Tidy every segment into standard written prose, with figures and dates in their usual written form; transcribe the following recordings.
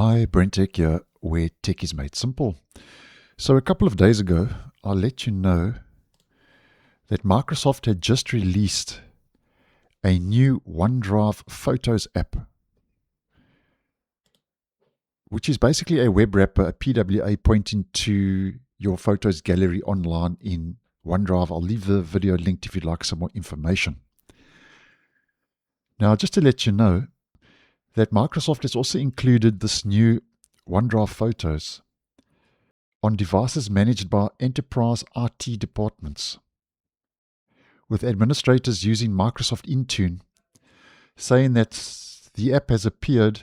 Hi, BrenTech here, where tech is made simple. So a couple of days ago, I let you know that Microsoft had just released a new OneDrive Photos app, which is basically a web wrapper, a PWA pointing to your photos gallery online in OneDrive. I'll leave the video linked if you'd like some more information. Now, just to let you know that Microsoft has also included this new OneDrive Photos on devices managed by enterprise IT departments, with administrators using Microsoft Intune, saying that the app has appeared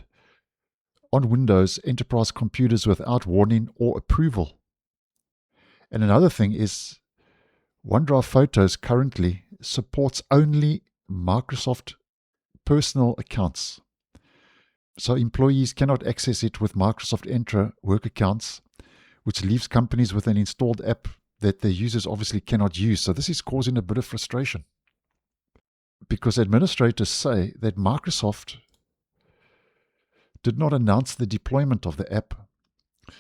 on Windows enterprise computers without warning or approval. And another thing is, OneDrive Photos currently supports only Microsoft personal accounts. So employees cannot access it with Microsoft Entra work accounts, which leaves companies with an installed app that their users obviously cannot use. So this is causing a bit of frustration, because administrators say that Microsoft did not announce the deployment of the app.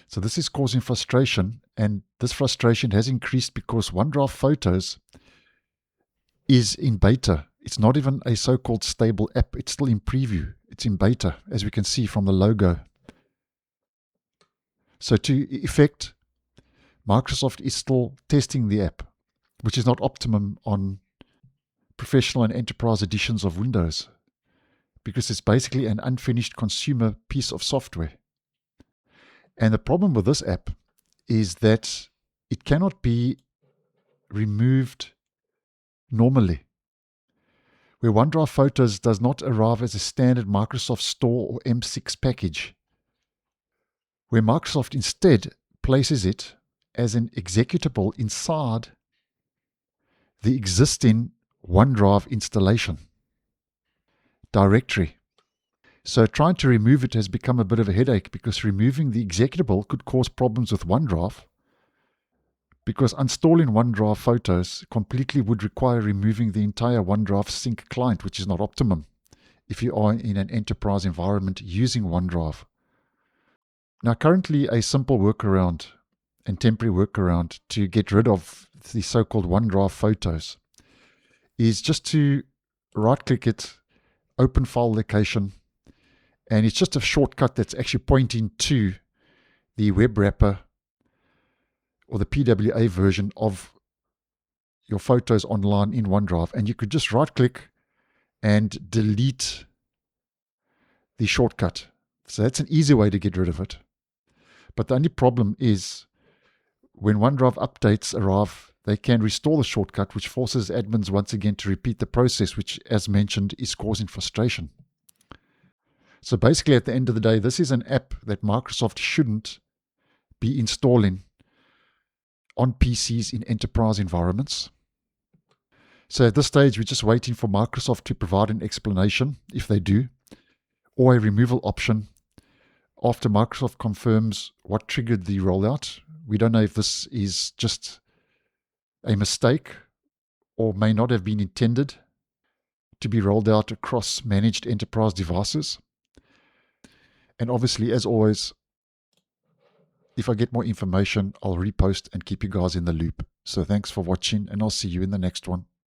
So this is causing frustration, and this frustration has increased because OneDrive Photos is in beta. It's not even a so-called stable app. It's still in preview. It's in beta, as we can see from the logo. So to effect, Microsoft is still testing the app, which is not optimum on professional and enterprise editions of Windows, because it's basically an unfinished consumer piece of software. And the problem with this app is that it cannot be removed normally, where OneDrive Photos does not arrive as a standard Microsoft Store or M6 package, where Microsoft instead places it as an executable inside the existing OneDrive installation directory. So trying to remove it has become a bit of a headache, because removing the executable could cause problems with OneDrive, because installing OneDrive Photos completely would require removing the entire OneDrive sync client, which is not optimum if you are in an enterprise environment using OneDrive. Now, currently a simple workaround and temporary workaround to get rid of the so-called OneDrive Photos is just to right-click it, open file location, and it's just a shortcut that's actually pointing to the web wrapper or the PWA version of your photos online in OneDrive. And you could just right-click and delete the shortcut. So that's an easy way to get rid of it. But the only problem is, when OneDrive updates arrive, they can restore the shortcut, which forces admins once again to repeat the process, which, as mentioned, is causing frustration. So basically, at the end of the day, this is an app that Microsoft shouldn't be installing on PCs in enterprise environments. So at this stage, we're just waiting for Microsoft to provide an explanation, if they do, or a removal option after Microsoft confirms what triggered the rollout. We don't know if this is just a mistake or may not have been intended to be rolled out across managed enterprise devices. And obviously, as always, if I get more information, I'll repost and keep you guys in the loop. So thanks for watching, and I'll see you in the next one.